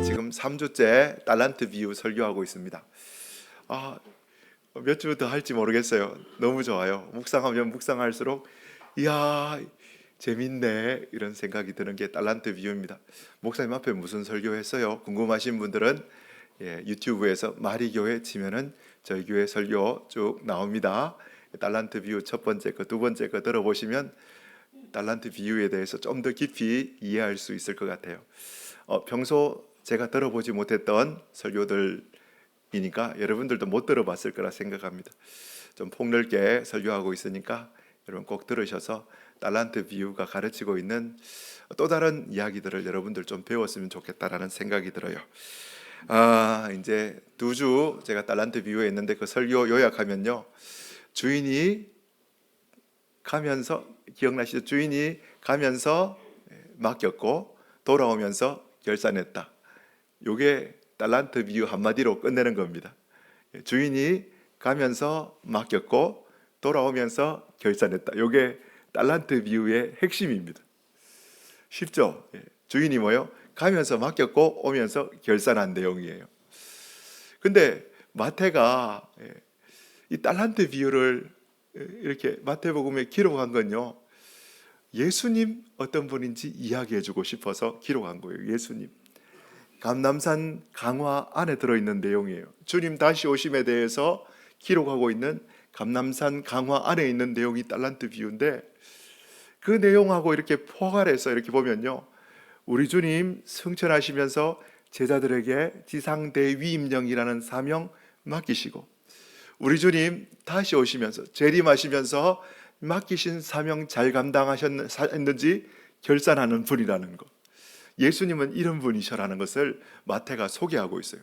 지금 3주째 달란트 비유 설교하고 있습니다. 몇 주 더 할지 모르겠어요. 너무 좋아요. 묵상하면 묵상할수록 이야 재밌네 이런 생각이 드는 게 달란트 비유입니다. 목사님 앞에 무슨 설교했어요? 궁금하신 분들은 유튜브에서 마리교회 치면은 저희 교회 설교 쭉 나옵니다. 달란트 비유 첫 번째 거, 두 번째 거 들어보시면 달란트 비유에 대해서 좀 더 깊이 이해할 수 있을 것 같아요. 평소 제가 들어보지 못했던 설교들이니까 여러분들도 못 들어봤을 거라 생각합니다. 좀 폭넓게 설교하고 있으니까 여러분 꼭 들으셔서 달란트 비유가 가르치고 있는 또 다른 이야기들을 여러분들 좀 배웠으면 좋겠다라는 생각이 들어요. 이제 2주 제가 달란트 비유에 있는데 그 설교 요약하면요, 주인이 가면서, 기억나시죠? 주인이 가면서 맡겼고 돌아오면서 결산했다. 요게 달란트 비유 한마디로 끝내는 겁니다. 주인이 가면서 맡겼고 돌아오면서 결산했다. 요게 달란트 비유의 핵심입니다. 쉽죠? 주인이 뭐요? 가면서 맡겼고 오면서 결산한 내용이에요. 근데 마태가 이 달란트 비유를 이렇게 마태복음에 기록한 건요, 예수님 어떤 분인지 이야기해주고 싶어서 기록한 거예요. 예수님 감람산 강화 안에 들어있는 내용이에요. 주님 다시 오심에 대해서 기록하고 있는 감람산 강화 안에 있는 내용이 달란트 비유인데, 그 내용하고 이렇게 포괄해서 이렇게 보면요, 우리 주님 승천하시면서 제자들에게 지상대위임령이라는 사명 맡기시고, 우리 주님 다시 오시면서 재림하시면서 맡기신 사명 잘 감당하셨는지 결산하는 분이라는 것, 예수님은 이런 분이셔라는 것을 마태가 소개하고 있어요.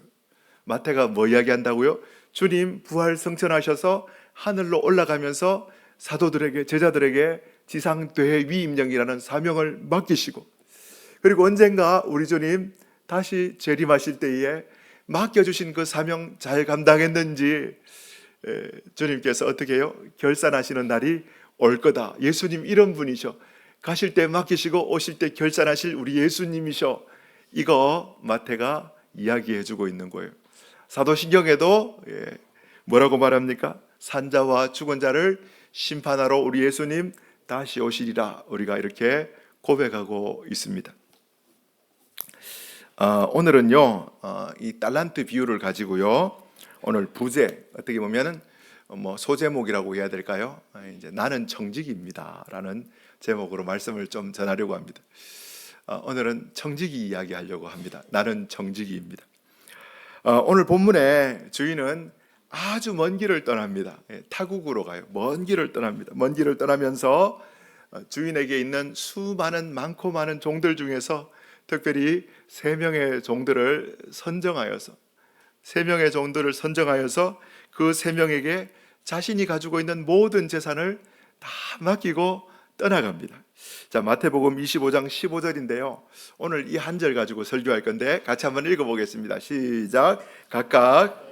마태가 뭐 이야기한다고요? 주님 부활 승천하셔서 하늘로 올라가면서 사도들에게, 제자들에게 지상대위임령이라는 사명을 맡기시고, 그리고 언젠가 우리 주님 다시 재림하실 때에 맡겨주신 그 사명 잘 감당했는지 주님께서 어떻게 해요? 결산하시는 날이 올 거다. 예수님 이런 분이셔. 가실 때 맡기시고 오실 때 결산하실 우리 예수님이셔. 이거 마태가 이야기해주고 있는 거예요. 사도신경에도 뭐라고 말합니까? 산자와 죽은 자를 심판하러 우리 예수님 다시 오시리라, 우리가 이렇게 고백하고 있습니다. 오늘은요, 이 달란트 비유를 가지고요, 오늘 부제, 어떻게 보면은 소제목이라고 해야 될까요? 이제 나는 청직입니다라는 제목으로 말씀을 좀 전하려고 합니다. 오늘은 청직이 이야기하려고 합니다. 나는 청직이입니다. 오늘 본문의 주인은 아주 먼 길을 떠납니다. 타국으로 가요. 먼 길을 떠납니다. 먼 길을 떠나면서 주인에게 있는 수많은 많고 많은 종들 중에서 특별히 3명의 종들을 선정하여서 그 3명에게 자신이 가지고 있는 모든 재산을 다 맡기고 떠나갑니다. 자, 마태복음 25장 15절인데요. 오늘 이 한 절 가지고 설교할 건데 같이 한번 읽어보겠습니다. 시작. 각각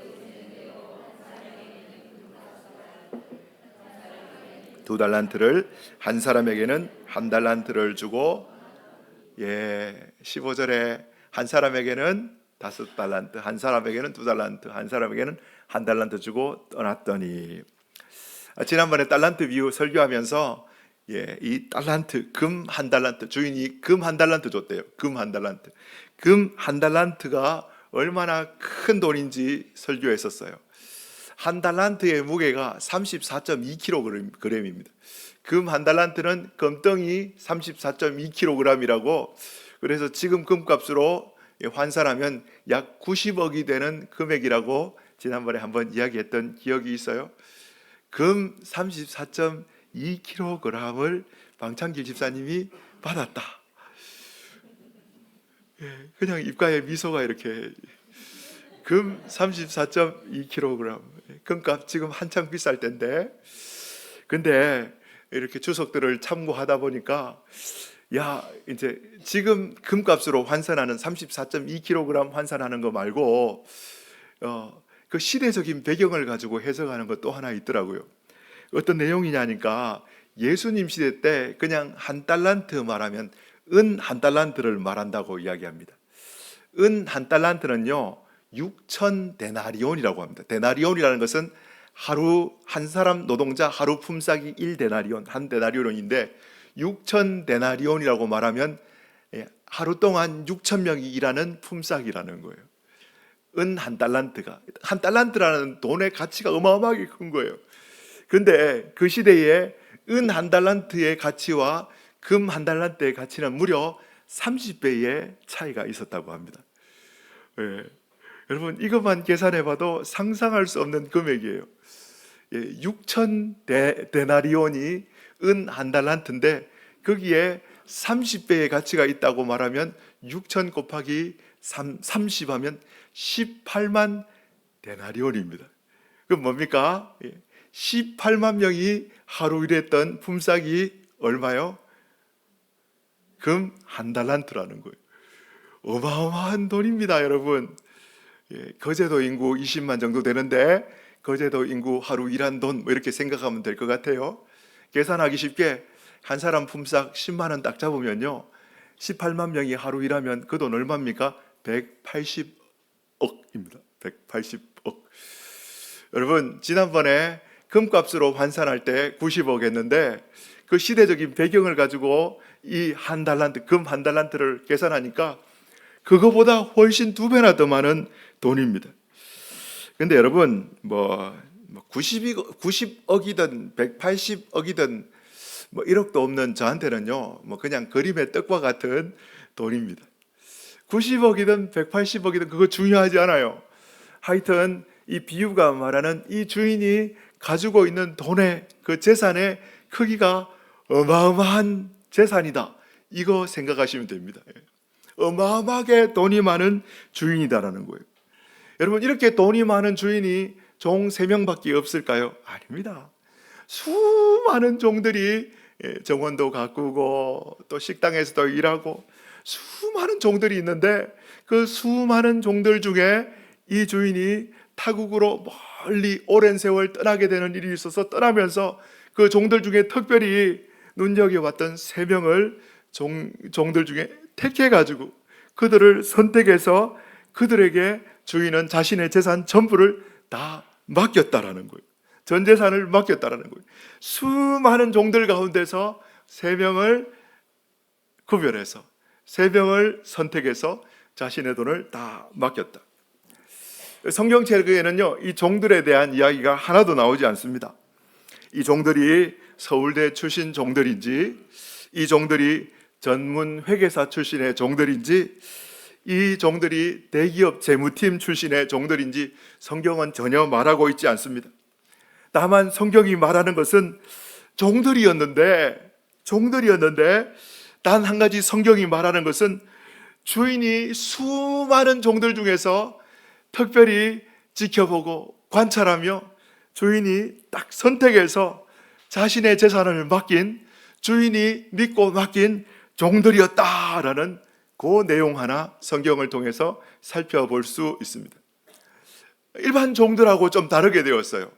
2달란트를, 한 사람에게는 1달란트를 주고, 15절에 한 사람에게는 5달란트, 한 사람에게는 2달란트, 한 사람에게는 1달란트 주고 떠났더니, 지난번에 달란트 비유 설교하면서 이 달란트, 금 1달란트, 주인이 금 1달란트 줬대요. 금 1달란트. 금 1달란트가 얼마나 큰 돈인지 설교했었어요. 1달란트의 무게가 34.2kg입니다. 금 1달란트는 금덩이 34.2kg이라고, 그래서 지금 금값으로 환산하면 약 90억이 되는 금액이라고 지난번에 한번 이야기했던 기억이 있어요. 금 34.2kg을 방창길 집사님이 받았다. 그냥 입가에 미소가 이렇게, 금 34.2kg, 금값 지금 한창 비쌀 때인데, 근데 이렇게 주석들을 참고하다 보니까 이제 지금 금값으로 환산하는 34.2kg 환산하는 거 말고 그 시대적인 배경을 가지고 해석하는 것 또 하나 있더라고요. 어떤 내용이냐니까, 예수님 시대 때 그냥 1달란트 말하면 은 1달란트를 말한다고 이야기합니다. 은 한 달란트는요 6천 데나리온이라고 합니다. 데나리온이라는 것은 하루 한 사람 노동자 하루 품삯이 1데나리온, 한 데나리온인데 6천 데나리온이라고 말하면 하루 동안 6천 명이 일하는 품삯이라는 거예요. 은 한 달란트가, 한 달란트라는 돈의 가치가 어마어마하게 큰 거예요. 그런데 그 시대에 은 한 달란트의 가치와 금 한 달란트의 가치는 무려 30배의 차이가 있었다고 합니다. 예. 여러분 이것만 계산해봐도 상상할 수 없는 금액이에요. 6천 데나리온이 은 한 달란트인데 거기에 30배의 가치가 있다고 말하면 6천 곱하기 30 하면 18만 데나리온입니다. 그럼 뭡니까? 18만 명이 하루 일했던 품삯이 얼마요? 금 한 달란트라는 거예요. 어마어마한 돈입니다, 여러분. 거제도 인구 20만 정도 되는데 거제도 인구 하루 일한 돈 뭐 이렇게 생각하면 될 것 같아요. 계산하기 쉽게 한 사람 품삯 10만 원 딱 잡으면요 18만 명이 하루 일하면 그 돈 얼마입니까? 180억입니다. 180억. 여러분 지난번에 금값으로 환산할 때 90억 했는데 그 시대적인 배경을 가지고 이 한 달란트, 금 한 달란트를 계산하니까 그거보다 훨씬 2배나 더 많은 돈입니다. 근데 여러분 90억이든 180억이든 1억도 없는 저한테는요 그냥 그림의 떡과 같은 돈입니다. 90억이든 180억이든 그거 중요하지 않아요. 하여튼 이 비유가 말하는 이 주인이 가지고 있는 돈의 그 재산의 크기가 어마어마한 재산이다, 이거 생각하시면 됩니다. 어마어마하게 돈이 많은 주인이다라는 거예요. 여러분 이렇게 돈이 많은 주인이 종 3명밖에 없을까요? 아닙니다. 수많은 종들이 정원도 가꾸고 또 식당에서도 일하고 수많은 종들이 있는데 그 수많은 종들 중에 이 주인이 타국으로 멀리 오랜 세월 떠나게 되는 일이 있어서 떠나면서 그 종들 중에 특별히 눈여겨봤던 3명을 종들 중에 택해가지고 그들을 선택해서 그들에게 주인은 자신의 재산 전부를 다 맡겼다라는 거예요. 전 재산을 맡겼다라는 거예요. 수많은 종들 가운데서 3명을 구별해서 3명을 선택해서 자신의 돈을 다 맡겼다. 성경책에는요 이 종들에 대한 이야기가 하나도 나오지 않습니다. 이 종들이 서울대 출신 종들인지, 이 종들이 전문 회계사 출신의 종들인지, 이 종들이 대기업 재무팀 출신의 종들인지 성경은 전혀 말하고 있지 않습니다. 다만 성경이 말하는 것은 종들이었는데 단 한 가지 성경이 말하는 것은 주인이 수많은 종들 중에서 특별히 지켜보고 관찰하며 주인이 딱 선택해서 자신의 재산을 맡긴, 주인이 믿고 맡긴 종들이었다라는 그 내용 하나 성경을 통해서 살펴볼 수 있습니다. 일반 종들하고 좀 다르게 되었어요.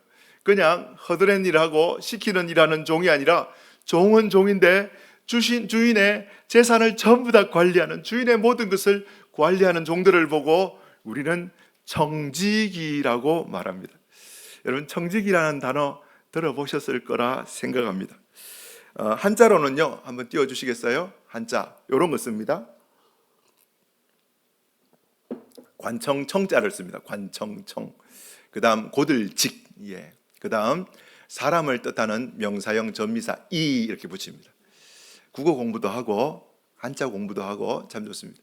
그냥 허드렛 일하고 시키는 일하는 종이 아니라 종은 종인데 주인의 재산을 전부 다 관리하는, 주인의 모든 것을 관리하는 종들을 보고 우리는 청지기라고 말합니다. 여러분 청지기라는 단어 들어보셨을 거라 생각합니다. 한자로는요 한번 띄워주시겠어요? 한자 이런 거 씁니다. 관청청자를 씁니다. 관청청. 그 다음 고들직, 그 다음 사람을 뜻하는 명사형 전미사 이 이렇게 붙입니다. 국어 공부도 하고 한자 공부도 하고 참 좋습니다.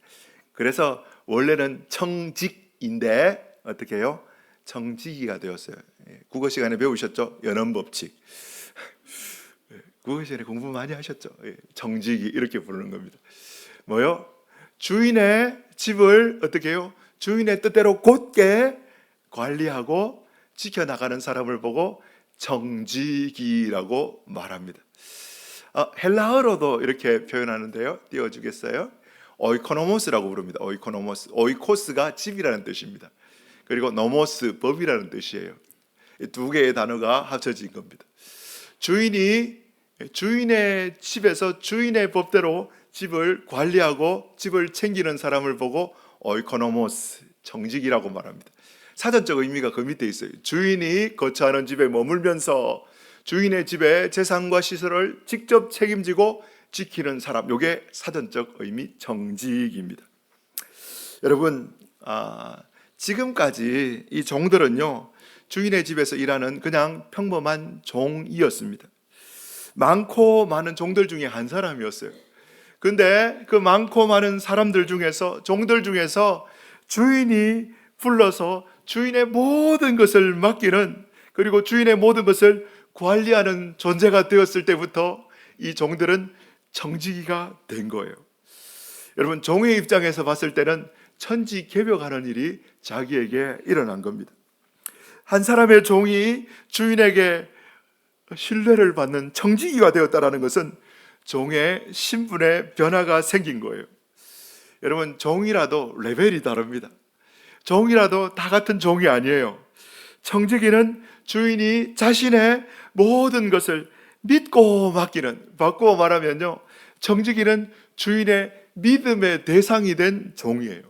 그래서 원래는 청직인데 어떻게 해요? 청지기가 되었어요. 국어 시간에 배우셨죠? 연원법칙. 국어 시간에 공부 많이 하셨죠? 청지기 이렇게 부르는 겁니다. 뭐요? 주인의 집을 어떻게 해요? 주인의 뜻대로 곧게 관리하고 지켜나가는 사람을 보고 청지기라고 말합니다. 헬라어로도 이렇게 표현하는데요. 띄워주겠어요? 오이코노모스라고 부릅니다. 오이코노모스. 오이코스가 집이라는 뜻입니다. 그리고 노모스, 법이라는 뜻이에요. 이 2개의 단어가 합쳐진 겁니다. 주인이 주인의 집에서 주인의 법대로 집을 관리하고 집을 챙기는 사람을 보고 오이코노모스, 정직이라고 말합니다. 사전적 의미가 그 밑에 있어요. 주인이 거처하는 집에 머물면서 주인의 집에 재산과 시설을 직접 책임지고 지키는 사람, 이게 사전적 의미 정직입니다. 여러분, 지금까지 이 종들은요, 주인의 집에서 일하는 그냥 평범한 종이었습니다. 많고 많은 종들 중에 한 사람이었어요. 근데 그 많고 많은 사람들 중에서, 종들 중에서 주인이 불러서 주인의 모든 것을 맡기는, 그리고 주인의 모든 것을 관리하는 존재가 되었을 때부터 이 종들은 정직이가 된 거예요. 여러분, 종의 입장에서 봤을 때는 천지개벽하는 일이 자기에게 일어난 겁니다. 한 사람의 종이 주인에게 신뢰를 받는 정직이가 되었다는 것은 종의 신분의 변화가 생긴 거예요. 여러분, 종이라도 레벨이 다릅니다. 종이라도 다 같은 종이 아니에요. 정직이는 주인이 자신의 모든 것을 믿고 맡기는, 바꾸어 말하면요, 정직이는 주인의 믿음의 대상이 된 종이에요.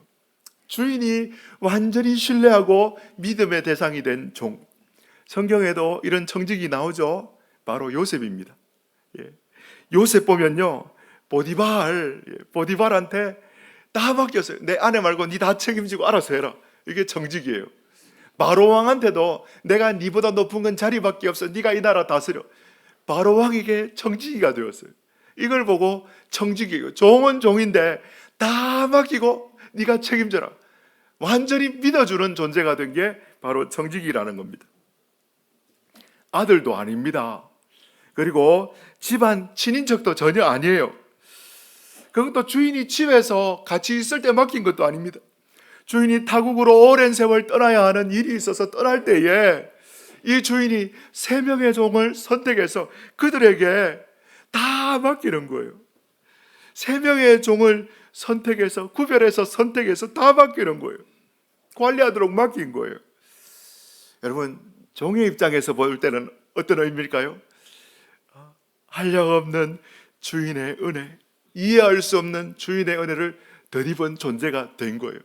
주인이 완전히 신뢰하고 믿음의 대상이 된 종. 성경에도 이런 정직이 나오죠. 바로 요셉입니다. 요셉 보면요, 보디발한테 다 맡겼어요. 내 아내 말고 네 다 책임지고 알아서 해라. 이게 정직이에요. 바로 왕한테도 내가 네보다 높은 건 자리밖에 없어, 네가 이 나라 다스려. 바로 왕에게 정직이가 되었어요. 이걸 보고 정직이에요. 종은 종인데 다 맡기고 네가 책임져라. 완전히 믿어주는 존재가 된 게 바로 정직이라는 겁니다. 아들도 아닙니다. 그리고 집안 친인척도 전혀 아니에요. 그것도 주인이 집에서 같이 있을 때 맡긴 것도 아닙니다. 주인이 타국으로 오랜 세월 떠나야 하는 일이 있어서 떠날 때에 이 주인이 3명의 종을 선택해서 그들에게 다 맡기는 거예요. 3명의 종을 선택해서, 구별해서 선택해서 다 맡기는 거예요. 관리하도록 맡긴 거예요. 여러분, 종의 입장에서 볼 때는 어떤 의미일까요? 한량없는 주인의 은혜, 이해할 수 없는 주인의 은혜를 덧입은 존재가 된 거예요.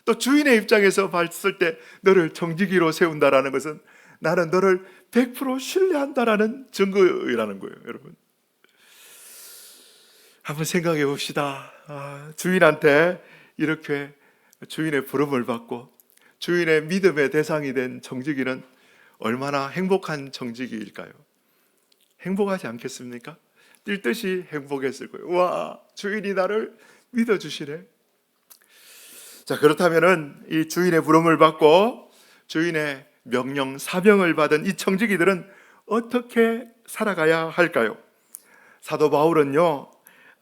또 주인의 입장에서 봤을 때 너를 정직이로 세운다라는 것은 나는 너를 100% 신뢰한다라는 증거라는 거예요. 여러분, 한번 생각해 봅시다. 주인한테 이렇게 주인의 부름을 받고 주인의 믿음의 대상이 된 정직이는 얼마나 행복한 정직이일까요? 행복하지 않겠습니까? 뛸 듯이 행복했을 거예요. 와, 주인이 나를 믿어주시네. 자, 그렇다면은 이 주인의 부름을 받고 주인의 명령, 사명을 받은 이 정직이들은 어떻게 살아가야 할까요? 사도 바울은요,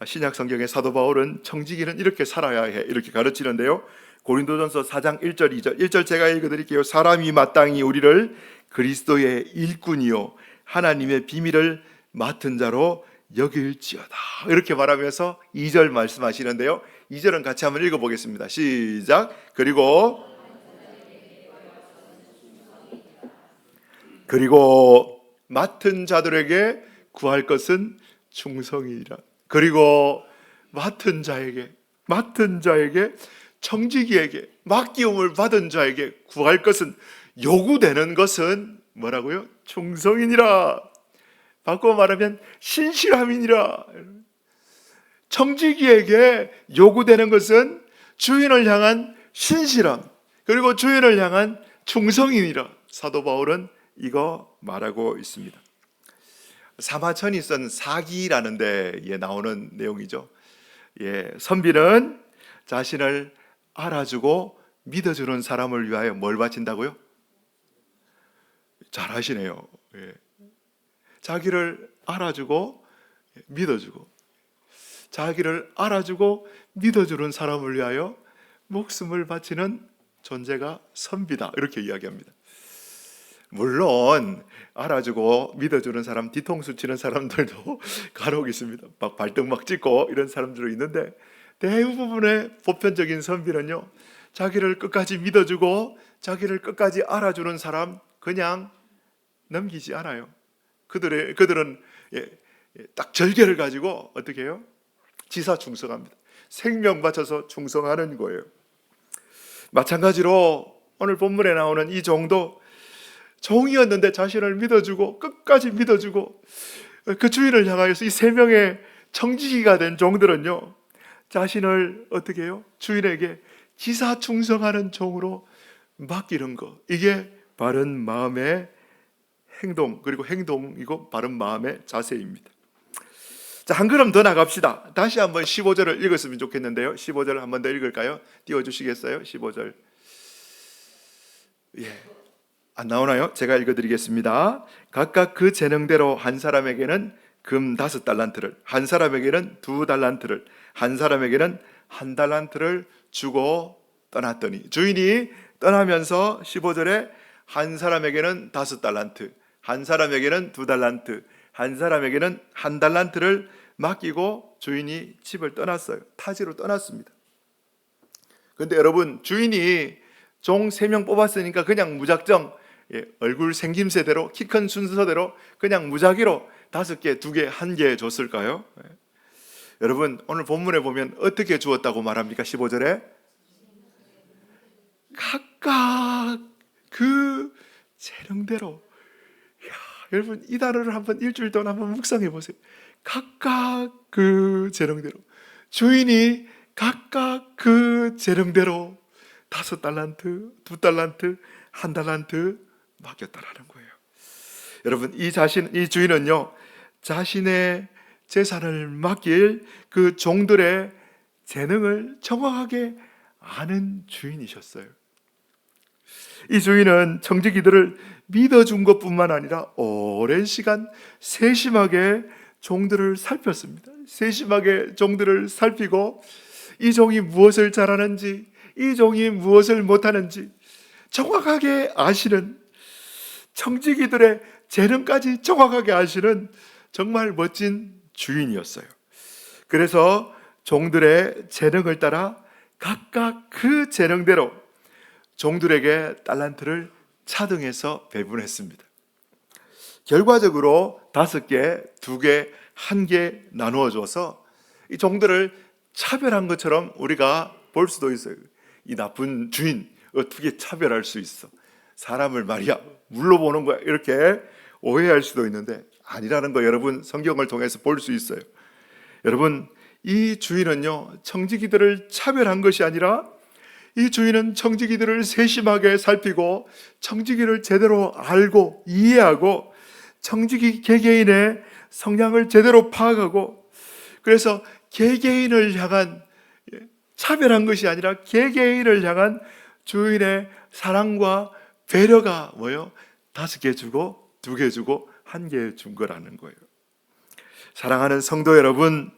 신약 성경의 사도 바울은 정직이는 이렇게 살아야 해, 이렇게 가르치는데요. 고린도전서 4장 1절 2절 1절 제가 읽어드릴게요. 사람이 마땅히 우리를 그리스도의 일꾼이요 하나님의 비밀을 맡은 자로 여길지어다, 이렇게 말하면서 2절 말씀하시는데요. 2절은 같이 한번 읽어보겠습니다. 시작. 그리고 맡은 자들에게 구할 것은 충성이라. 그리고 맡은 자에게, 정직이에게, 맡기움을 받은 자에게 구할 것은, 요구되는 것은 뭐라고요? 충성이니라. 바꿔 말하면 신실함이니라. 정직이에게 요구되는 것은 주인을 향한 신실함, 그리고 주인을 향한 충성이니라. 사도 바울은 이거 말하고 있습니다. 사마천이 쓴 사기라는 데에 나오는 내용이죠. 선비는 자신을 알아주고 믿어주는 사람을 위하여 뭘 바친다고요? 잘 하시네요. 자기를 알아주고 믿어주고, 자기를 알아주고 믿어주는 사람을 위하여 목숨을 바치는 존재가 선비다, 이렇게 이야기합니다. 물론 알아주고 믿어주는 사람, 뒤통수 치는 사람들도 간혹 있습니다. 막 발등 막 찍고 이런 사람들도 있는데, 대부분의 보편적인 선비는요, 자기를 끝까지 믿어주고 자기를 끝까지 알아주는 사람 그냥 넘기지 않아요. 그들은 딱 절개를 가지고 어떻게 해요? 지사충성합니다. 생명 바쳐서 충성하는 거예요. 마찬가지로 오늘 본문에 나오는 이 종도 종이었는데 자신을 믿어주고 끝까지 믿어주고 그 주인을 향하여서 이 세 명의 청지기가 된 종들은요, 자신을 어떻게 해요? 주인에게 기사충성하는 종으로 맡기는 것, 이게 바른 마음의 행동, 그리고 행동이고 바른 마음의 자세입니다. 자, 한 걸음 더 나갑시다. 다시 한번 15절을 읽었으면 좋겠는데요. 15절을 한번 더 읽을까요? 띄워주시겠어요? 15절. 예, 안 나오나요? 제가 읽어드리겠습니다. 각각 그 재능대로 한 사람에게는 금 5달란트를, 한 사람에게는 2달란트를, 한 사람에게는 1달란트를 주고 떠났더니, 주인이 떠나면서 15절에 한 사람에게는 5달란트, 한 사람에게는 2달란트, 한 사람에게는 1달란트를 맡기고 주인이 집을 떠났어요. 타지로 떠났습니다. 그런데 여러분, 주인이 종 3명 뽑았으니까 그냥 무작정, 얼굴 생김새대로, 키 큰 순서대로 그냥 무작위로 5개, 2개, 1개 줬을까요? 여러분, 오늘 본문에 보면 어떻게 주었다고 말합니까? 15절에 각각 그 재능대로. 여러분, 이 단어를 한번 일주일 동안 한번 묵상해 보세요. 각각 그 재능대로, 주인이 각각 그 재능대로 5달란트, 2달란트, 1달란트 맡겼다라는 거예요. 여러분, 이 주인은요, 자신의 재산을 맡길 그 종들의 재능을 정확하게 아는 주인이셨어요. 이 주인은 청지기들을 믿어준 것뿐만 아니라 오랜 시간 세심하게 종들을 살폈습니다. 세심하게 종들을 살피고 이 종이 무엇을 잘하는지, 이 종이 무엇을 못하는지 정확하게 아시는, 청지기들의 재능까지 정확하게 아시는 정말 멋진 주인이었어요. 그래서 종들의 재능을 따라 각각 그 재능대로 종들에게 달란트를 차등해서 배분했습니다. 결과적으로 5개, 2개, 1개 나누어 줘서 이 종들을 차별한 것처럼 우리가 볼 수도 있어요. 이 나쁜 주인 어떻게 차별할 수 있어? 사람을 말이야 물로 보는 거야, 이렇게 오해할 수도 있는데 아니라는 거 여러분 성경을 통해서 볼 수 있어요. 여러분, 이 주인은요, 청지기들을 차별한 것이 아니라 이 주인은 청지기들을 세심하게 살피고 청지기를 제대로 알고 이해하고 청지기 개개인의 성향을 제대로 파악하고, 그래서 개개인을 향한, 차별한 것이 아니라 개개인을 향한 주인의 사랑과 배려가 뭐예요? 5개 주고 2개 주고 1개 준 거라는 거예요. 사랑하는 성도 여러분,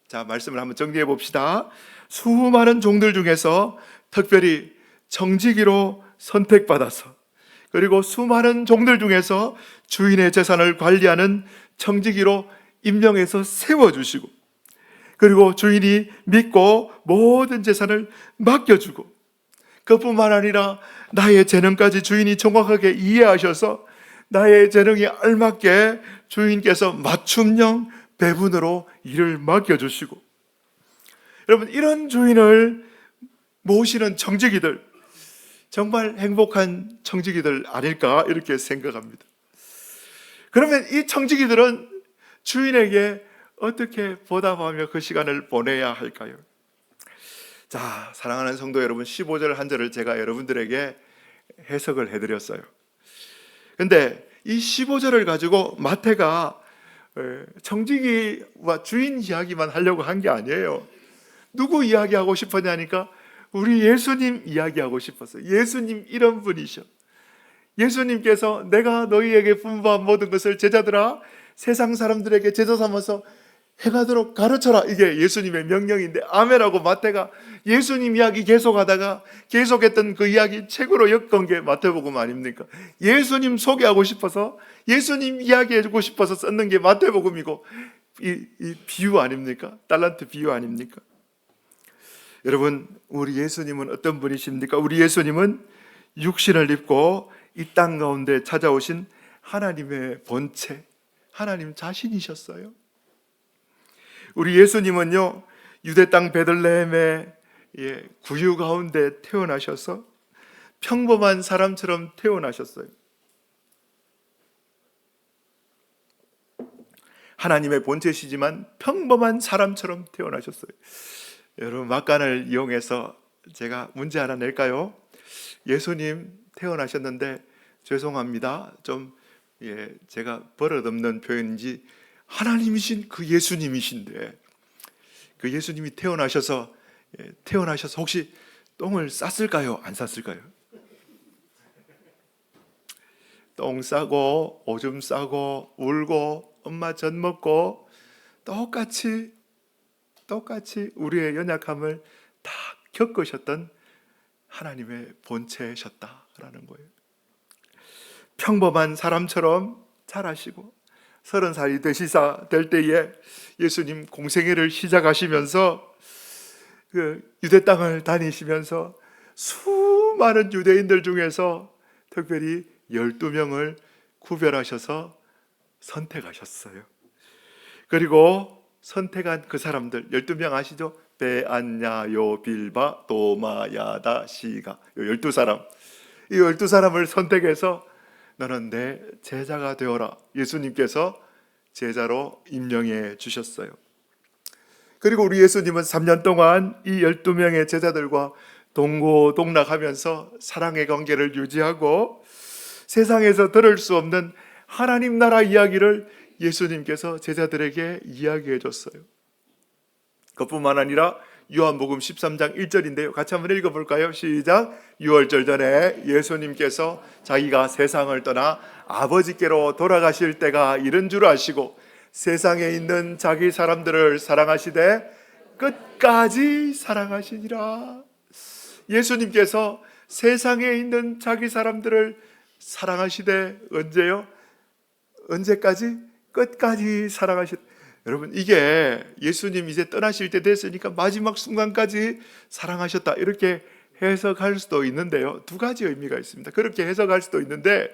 자, 말씀을 한번 정리해 봅시다. 수많은 종들 중에서 특별히 청지기로 선택받아서, 그리고 수많은 종들 중에서 주인의 재산을 관리하는 청지기로 임명해서 세워주시고, 그리고 주인이 믿고 모든 재산을 맡겨주고, 그뿐만 아니라 나의 재능까지 주인이 정확하게 이해하셔서 나의 재능에 알맞게 주인께서 맞춤형 배분으로 일을 맡겨주시고, 여러분, 이런 주인을 모시는 청지기들, 정말 행복한 청지기들 아닐까 이렇게 생각합니다. 그러면 이 청지기들은 주인에게 어떻게 보답하며 그 시간을 보내야 할까요? 자, 사랑하는 성도 여러분, 15절 한 절을 제가 여러분들에게 해석을 해드렸어요. 근데 이 15절을 가지고 마태가 청지기와 주인 이야기만 하려고 한 게 아니에요. 누구 이야기하고 싶었냐니까 우리 예수님 이야기하고 싶었어요. 예수님 이런 분이셔. 예수님께서 내가 너희에게 분부한 모든 것을 제자들아 세상 사람들에게 제자 삼아서 행하도록 가르쳐라. 이게 예수님의 명령인데 아멘하고 마태가 예수님 이야기 계속하다가 계속했던 그 이야기 책으로 엮은 게 마태복음 아닙니까? 예수님 소개하고 싶어서 예수님 이야기해주고 싶어서 썼는 게 마태복음이고 이 비유 아닙니까? 달란트 비유 아닙니까? 여러분, 우리 예수님은 어떤 분이십니까? 우리 예수님은 육신을 입고 이 땅 가운데 찾아오신 하나님의 본체, 하나님 자신이셨어요. 우리 예수님은요, 유대 땅 베들레헴에 구유 가운데 태어나셔서 평범한 사람처럼 태어나셨어요. 하나님의 본체시지만 평범한 사람처럼 태어나셨어요. 여러분, 막간을 이용해서 제가 문제 하나 낼까요? 예수님 태어나셨는데 죄송합니다. 좀 제가 버릇없는 표현인지 하나님이신 그 예수님이신데 그 예수님이 태어나셔서 혹시 똥을 쌌을까요? 안 쌌을까요? 똥 싸고 오줌 싸고 울고 엄마 젖 먹고 똑같이 우리의 연약함을 다 겪으셨던 하나님의 본체셨다라는 거예요. 평범한 사람처럼 자라시고 30살이 되시사 될 때에 예수님 공생애를 시작하시면서 그 유대 땅을 다니시면서 수많은 유대인들 중에서 특별히 12명을 구별하셔서 선택하셨어요. 그리고 선택한 그 사람들 12명 아시죠? 베안냐 요빌바 도마야다 시가 12사람, 이 12사람을 선택해서 너는 내 제자가 되어라. 예수님께서 제자로 임명해 주셨어요. 그리고 우리 예수님은 3년 동안 이 12명의 제자들과 동고동락하면서 사랑의 관계를 유지하고 세상에서 들을 수 없는 하나님 나라 이야기를 예수님께서 제자들에게 이야기해 줬어요. 그뿐만 아니라 요한복음 13장 1절인데요. 같이 한번 읽어볼까요? 시작. 6월절 전에 예수님께서 자기가 세상을 떠나 아버지께로 돌아가실 때가 이른 줄 아시고 세상에 있는 자기 사람들을 사랑하시되 끝까지 사랑하시니라. 예수님께서 세상에 있는 자기 사람들을 사랑하시되 언제요? 언제까지? 끝까지 사랑하시되. 여러분, 이게 예수님 이제 떠나실 때 됐으니까 마지막 순간까지 사랑하셨다 이렇게 해석할 수도 있는데요, 두 가지 의미가 있습니다. 그렇게 해석할 수도 있는데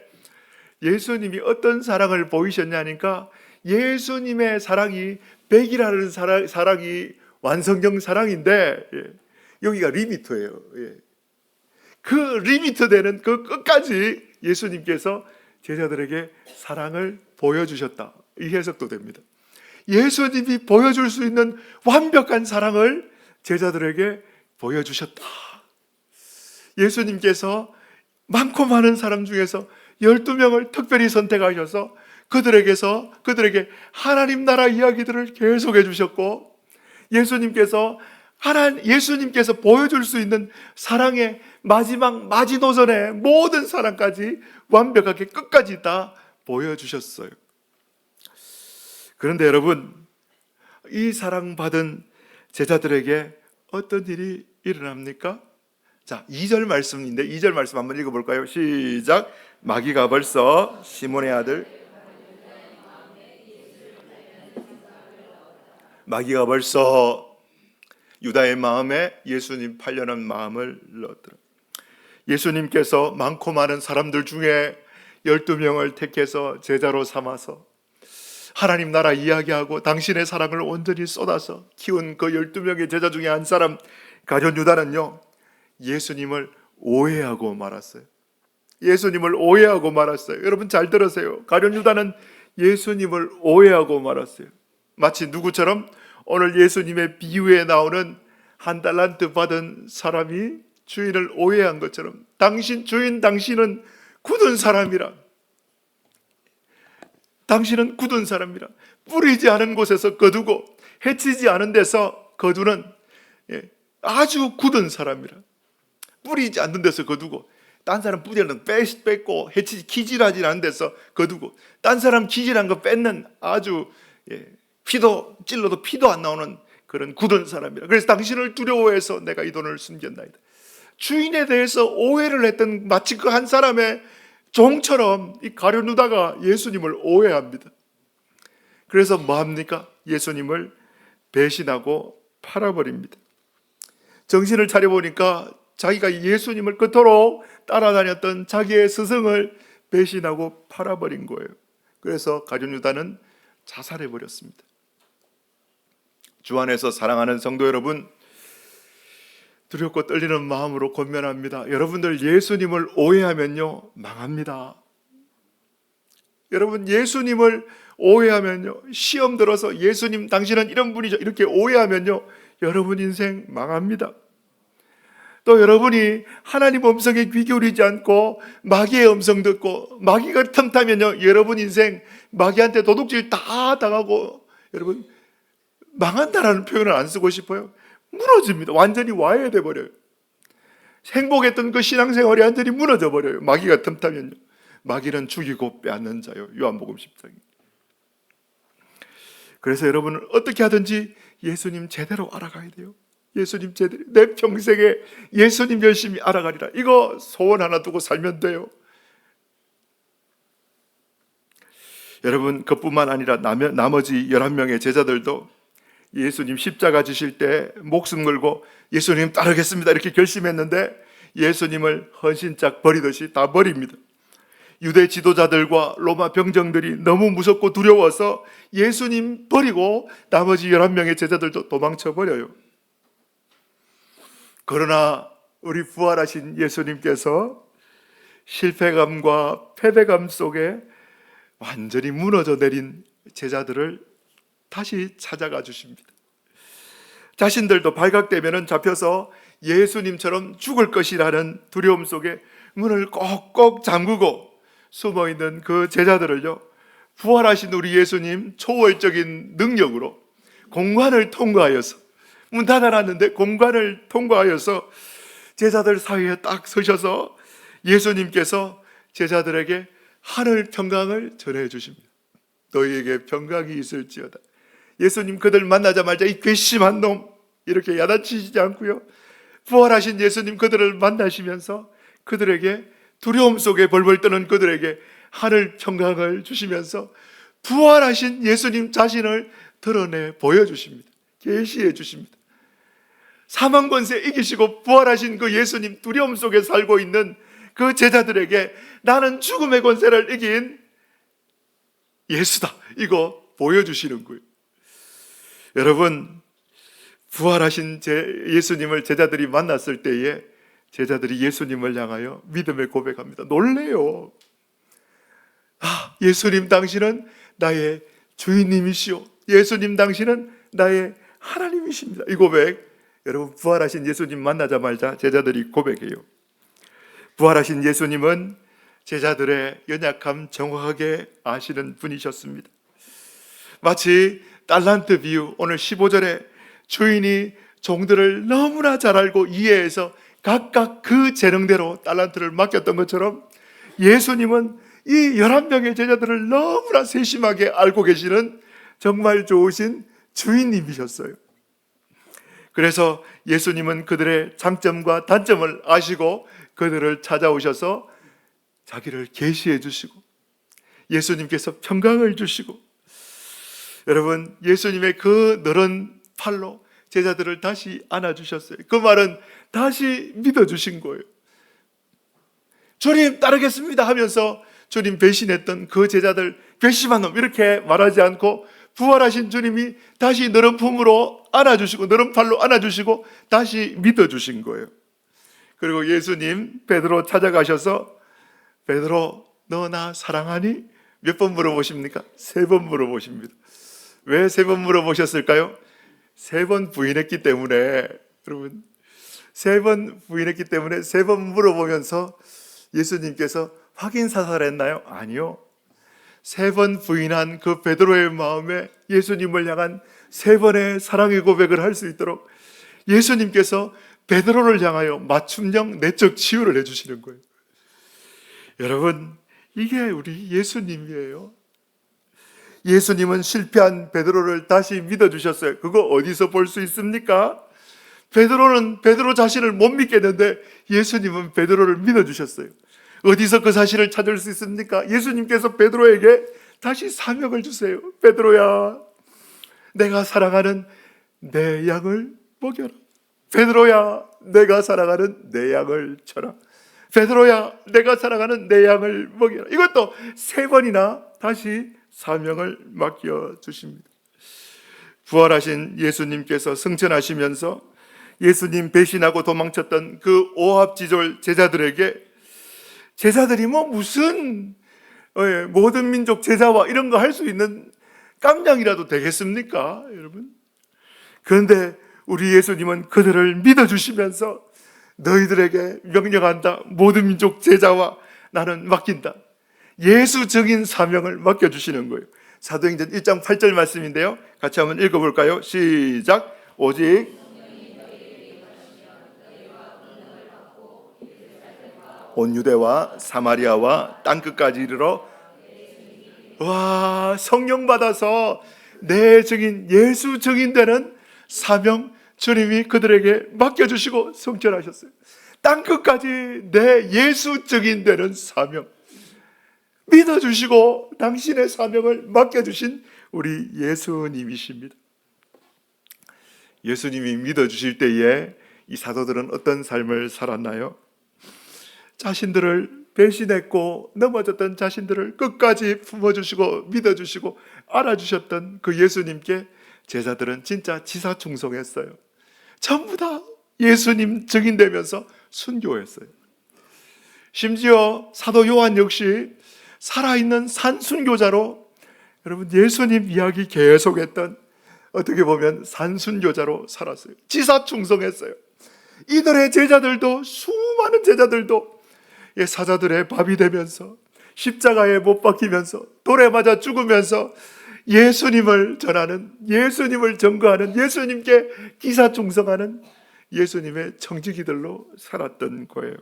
예수님이 어떤 사랑을 보이셨냐니까 예수님의 사랑이 100이라는 사랑이 완성형 사랑인데 여기가 리미터예요. 그 리미터 되는 그 끝까지 예수님께서 제자들에게 사랑을 보여주셨다, 이 해석도 됩니다. 예수님이 보여줄 수 있는 완벽한 사랑을 제자들에게 보여주셨다. 예수님께서 많고 많은 사람 중에서 12명을 특별히 선택하셔서 그들에게 하나님 나라 이야기들을 계속해 주셨고, 예수님께서 보여줄 수 있는 사랑의 마지막 마지노선의 모든 사랑까지 완벽하게 끝까지 다 보여주셨어요. 그런데 여러분, 이 사랑받은 제자들에게 어떤 일이 일어납니까? 자, 2절 말씀인데 2절 말씀 한번 읽어볼까요? 시작. 마귀가 벌써 시몬의 아들 유다의 마음에 예수님 팔려는 마음을 넣었더라. 예수님께서 많고 많은 사람들 중에 12명을 택해서 제자로 삼아서 하나님 나라 이야기하고 당신의 사랑을 온전히 쏟아서 키운 그 12명의 제자 중에 한 사람 가룟 유다는요, 예수님을 오해하고 말았어요. 여러분 잘 들으세요. 가룟 유다는 예수님을 오해하고 말았어요. 마치 누구처럼? 오늘 예수님의 비유에 나오는 한 달란트 받은 사람이 주인을 오해한 것처럼, 당신은 굳은 사람이라. 뿌리지 않은 곳에서 거두고 해치지 않은 데서 거두는 아주 굳은 사람이라. 뿌리지 않는 데서 거두고, 딴 사람 뿌리는 뺏고 해치지 기질하지 않은 데서 거두고, 딴 사람 기질한 거 뺏는 아주 피도 찔러도 피도 안 나오는 그런 굳은 사람이라. 그래서 당신을 두려워해서 내가 이 돈을 숨겼나이다. 주인에 대해서 오해를 했던 마치 그 한 사람의 종처럼 이 가룟 유다가 예수님을 오해합니다. 그래서 뭐합니까? 예수님을 배신하고 팔아버립니다. 정신을 차려보니까 자기가 예수님을 그토록 따라다녔던 자기의 스승을 배신하고 팔아버린 거예요. 그래서 가룟 유다는 자살해버렸습니다. 주 안에서 사랑하는 성도 여러분, 두렵고 떨리는 마음으로 권면합니다. 여러분들 예수님을 오해하면요 망합니다. 여러분 예수님을 오해하면요, 시험 들어서 예수님 당신은 이런 분이죠 이렇게 오해하면요 여러분 인생 망합니다. 또 여러분이 하나님 음성에 귀 기울이지 않고 마귀의 음성 듣고 마귀가 틈타면요 여러분 인생 마귀한테 도둑질 다 당하고 여러분 망한다라는 표현을 안 쓰고 싶어요. 무너집니다. 완전히 와해돼 버려요. 행복했던 그 신앙생활이 완전히 무너져 버려요. 마귀가 틈타면요. 마귀는 죽이고 빼앗는 자요. 요한복음 10장. 그래서 여러분은 어떻게 하든지 예수님 제대로 알아가야 돼요. 예수님 제대로, 내 평생에 예수님 열심히 알아가리라. 이거 소원 하나 두고 살면 돼요. 여러분 그뿐만 아니라 나머지 11명의 제자들도 예수님 십자가 지실 때 목숨 걸고 예수님 따르겠습니다 이렇게 결심했는데 예수님을 헌신짝 버리듯이 다 버립니다. 유대 지도자들과 로마 병정들이 너무 무섭고 두려워서 예수님 버리고 나머지 11명의 제자들도 도망쳐 버려요. 그러나 우리 부활하신 예수님께서 실패감과 패배감 속에 완전히 무너져 내린 제자들을 다시 찾아가 주십니다. 자신들도 발각되면 잡혀서 예수님처럼 죽을 것이라는 두려움 속에 문을 꼭꼭 잠그고 숨어있는 그 제자들을요, 부활하신 우리 예수님 초월적인 능력으로 공간을 통과하여서, 문 닫아놨는데 공간을 통과하여서 제자들 사이에 딱 서셔서 예수님께서 제자들에게 하늘 평강을 전해 주십니다. 너희에게 평강이 있을지어다. 예수님 그들 만나자마자 이 괘씸한 놈 이렇게 야단치지 않고요, 부활하신 예수님 그들을 만나시면서 그들에게 두려움 속에 벌벌 떠는 그들에게 하늘 평강을 주시면서 부활하신 예수님 자신을 드러내 보여주십니다. 계시해 주십니다. 사망 권세 이기시고 부활하신 그 예수님, 두려움 속에 살고 있는 그 제자들에게 나는 죽음의 권세를 이긴 예수다, 이거 보여주시는 거예요. 여러분, 부활하신 예수님을 제자들이 만났을 때에 제자들이 예수님을 향하여 믿음의 고백합니다. 놀래요. 아, 예수님 당신은 나의 주인님이시오. 예수님 당신은 나의 하나님이십니다. 이 고백, 여러분 부활하신 예수님 만나자마자 제자들이 고백해요. 부활하신 예수님은 제자들의 연약함 정확하게 아시는 분이셨습니다. 마치 달란트 비유, 오늘 15절에 주인이 종들을 너무나 잘 알고 이해해서 각각 그 재능대로 달란트를 맡겼던 것처럼 예수님은 이 11명의 제자들을 너무나 세심하게 알고 계시는 정말 좋으신 주인님이셨어요. 그래서 예수님은 그들의 장점과 단점을 아시고 그들을 찾아오셔서 자기를 계시해 주시고 예수님께서 평강을 주시고, 여러분 예수님의 그 너른 팔로 제자들을 다시 안아주셨어요. 그 말은 다시 믿어주신 거예요. 주님 따르겠습니다 하면서 주님 배신했던 그 제자들 괘씸한 놈 이렇게 말하지 않고 부활하신 주님이 다시 너른 품으로 안아주시고 너른 팔로 안아주시고 다시 믿어주신 거예요. 그리고 예수님 베드로 찾아가셔서 베드로 너 나 사랑하니? 몇 번 물어보십니까? 3번 물어보십니다. 왜 3번 물어보셨을까요? 3번 부인했기 때문에, 여러분 3번 부인했기 때문에 3번 물어보면서 예수님께서 확인 사살했나요? 아니요. 3번 부인한 그 베드로의 마음에 예수님을 향한 3번의 사랑의 고백을 할 수 있도록 예수님께서 베드로를 향하여 맞춤형 내적 치유를 해주시는 거예요. 여러분 이게 우리 예수님이에요. 예수님은 실패한 베드로를 다시 믿어주셨어요. 그거 어디서 볼 수 있습니까? 베드로는 베드로 자신을 못 믿겠는데 예수님은 베드로를 믿어주셨어요. 어디서 그 사실을 찾을 수 있습니까? 예수님께서 베드로에게 다시 사명을 주세요. 베드로야, 내가 사랑하는 내 양을 먹여라. 베드로야, 내가 사랑하는 내 양을 쳐라. 베드로야, 내가 사랑하는 내 양을 먹여라. 이것도 3번이나 다시 사명을 맡겨 주십니다. 부활하신 예수님께서 승천하시면서 예수님 배신하고 도망쳤던 그 오합지졸 제자들에게 제자들이 뭐 무슨 모든 민족 제자와 이런 거 할 수 있는 깜냥이라도 되겠습니까, 여러분? 그런데 우리 예수님은 그들을 믿어주시면서 너희들에게 명령한다. 모든 민족 제자와 나는 맡긴다. 예수적인 사명을 맡겨주시는 거예요. 사도행전 1장 8절 말씀인데요, 같이 한번 읽어볼까요? 시작. 오직 온 유대와 사마리아와 땅끝까지 이르러, 와, 성령 받아서 내 증인, 예수 증인되는 사명 주님이 그들에게 맡겨주시고 성취하셨어요. 땅끝까지 내 예수 증인되는 사명 믿어주시고 당신의 사명을 맡겨주신 우리 예수님이십니다. 예수님이 믿어주실 때에 이 사도들은 어떤 삶을 살았나요? 자신들을 배신했고 넘어졌던 자신들을 끝까지 품어주시고 믿어주시고 알아주셨던 그 예수님께 제자들은 진짜 지사충성했어요. 전부 다 예수님 증인되면서 순교했어요. 심지어 사도 요한 역시 살아있는 산순교자로, 여러분, 예수님 이야기 계속했던, 어떻게 보면 산순교자로 살았어요. 지사충성했어요. 이들의 제자들도, 수많은 제자들도 사자들의 밥이 되면서 십자가에 못 박히면서 돌에 맞아 죽으면서 예수님을 전하는, 예수님을 전거하는, 예수님께 기사충성하는 예수님의 청지기들로 살았던 거예요.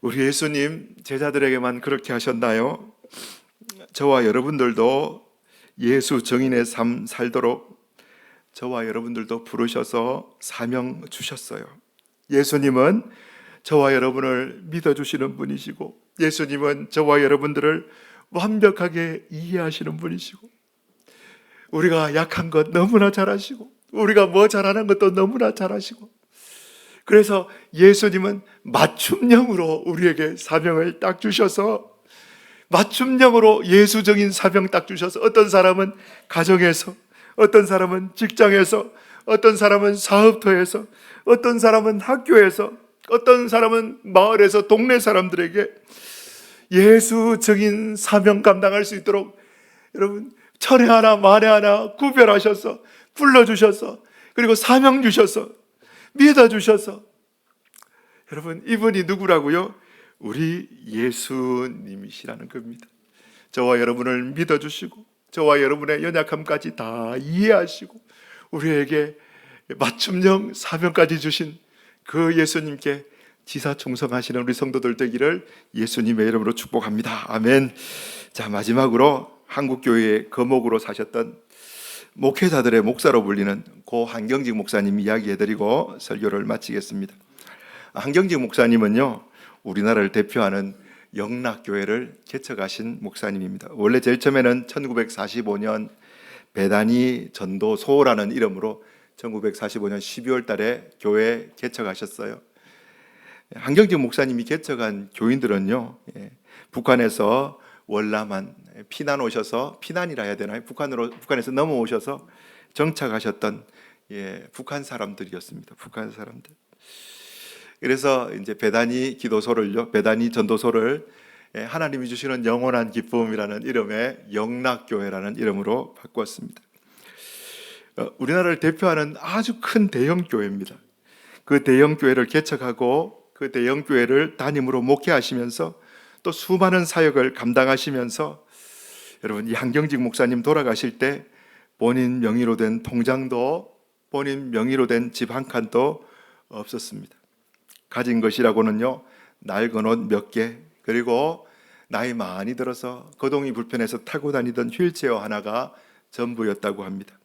우리 예수님 제자들에게만 그렇게 하셨나요? 저와 여러분들도 예수 증인의 삶 살도록 저와 여러분들도 부르셔서 사명 주셨어요. 예수님은 저와 여러분을 믿어주시는 분이시고, 예수님은 저와 여러분들을 완벽하게 이해하시는 분이시고, 우리가 약한 것 너무나 잘 아시고, 우리가 뭐 잘하는 것도 너무나 잘 아시고, 그래서 예수님은 맞춤형으로 우리에게 사명을 딱 주셔서, 맞춤형으로 예수적인 사명 딱 주셔서, 어떤 사람은 가정에서, 어떤 사람은 직장에서, 어떤 사람은 사업터에서, 어떤 사람은 학교에서, 어떤 사람은 마을에서, 동네 사람들에게 예수적인 사명 감당할 수 있도록 여러분 철회 하나 만에 하나 구별하셔서 불러주셔서, 그리고 사명 주셔서 믿어주셔서, 여러분 이분이 누구라고요? 우리 예수님이시라는 겁니다. 저와 여러분을 믿어주시고 저와 여러분의 연약함까지 다 이해하시고 우리에게 맞춤형 사명까지 주신 그 예수님께 지사충성하시는 우리 성도들 되기를 예수님의 이름으로 축복합니다. 아멘. 자, 마지막으로 한국교회의 거목으로 사셨던 목회자들의 목사로 불리는 고 한경직 목사님 이야기해드리고 설교를 마치겠습니다. 한경직 목사님은요, 우리나라를 대표하는 영락교회를 개척하신 목사님입니다. 원래 제일 처음에는 1945년 베다니 전도소라는 이름으로 1945년 12월 달에 교회 개척하셨어요. 한경직 목사님이 개척한 교인들은요, 북한에서 월남한 피난 오셔서, 피난이라 해야 되나요? 북한에서 넘어오셔서 정착하셨던 북한 사람들이었습니다. 북한 사람들. 그래서 이제 베다니 기도소를요, 베다니 전도소를 하나님이 주시는 영원한 기쁨이라는 이름의 영락교회라는 이름으로 바꾸었습니다. 우리나라를 대표하는 아주 큰 대형교회입니다. 그 대형교회를 개척하고 그 대형교회를 담임으로 목회하시면서 또 수많은 사역을 감당하시면서, 여러분 이 한경직 목사님 돌아가실 때 본인 명의로 된 통장도, 본인 명의로 된 집 한 칸도 없었습니다. 가진 것이라고는요, 낡은 옷 몇 개, 그리고 나이 많이 들어서 거동이 불편해서 타고 다니던 휠체어 하나가 전부였다고 합니다.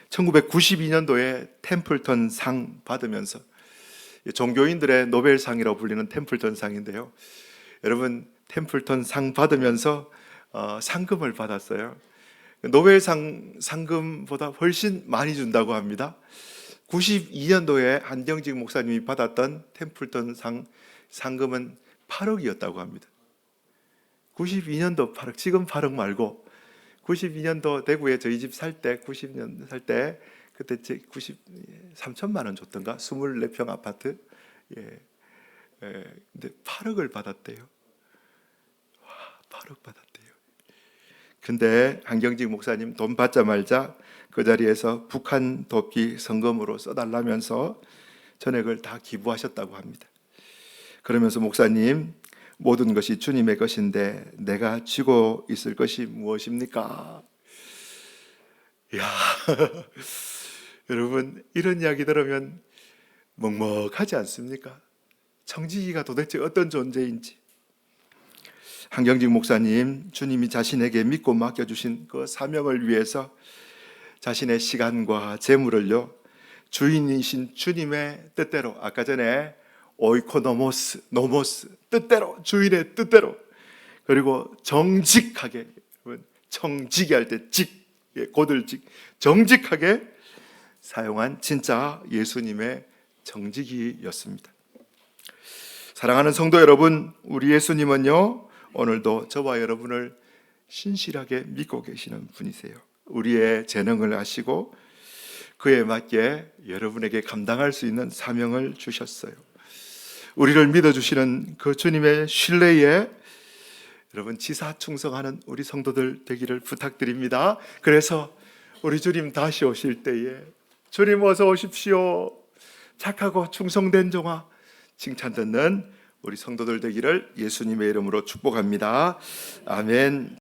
1992년도에 템플턴 상 받으면서, 종교인들의 노벨상이라고 불리는 템플턴 상인데요, 여러분 템플턴 상 받으면서 상금을 받았어요. 노벨상 상금보다 훨씬 많이 준다고 합니다. 92년도에 한경직 목사님이 받았던 템플턴 상금은 8억이었다고 합니다. 92년도 8억, 지금 8억 말고 92년도 대구에 저희 집 살 때, 90년 살 때 그때 제 3천만 원 줬던가 24평 아파트. 예. 근데 8억을 받았대요. 와, 8억 받았대요. 근데 한경직 목사님 돈 받자마자 그 자리에서 북한 돕기 성금으로 써달라면서 전액을 다 기부하셨다고 합니다. 그러면서 목사님, 모든 것이 주님의 것인데 내가 쥐고 있을 것이 무엇입니까? 이야, 여러분 이런 이야기 들으면 먹먹하지 않습니까? 청지기가 도대체 어떤 존재인지. 한경직 목사님, 주님이 자신에게 믿고 맡겨주신 그 사명을 위해서 자신의 시간과 재물을요, 주인이신 주님의 뜻대로, 아까 전에 오이코노모스, 노모스, 뜻대로, 주인의 뜻대로, 그리고 정직하게, 청지기 할 때 직, 고들직, 정직하게 사용한 진짜 예수님의 정직이였습니다. 사랑하는 성도 여러분, 우리 예수님은요, 오늘도 저와 여러분을 신실하게 믿고 계시는 분이세요. 우리의 재능을 아시고 그에 맞게 여러분에게 감당할 수 있는 사명을 주셨어요. 우리를 믿어주시는 그 주님의 신뢰에 여러분 지사충성하는 우리 성도들 되기를 부탁드립니다. 그래서 우리 주님 다시 오실 때에 주님 어서 오십시오, 착하고 충성된 종아, 칭찬 듣는 우리 성도들 되기를 예수님의 이름으로 축복합니다. 아멘.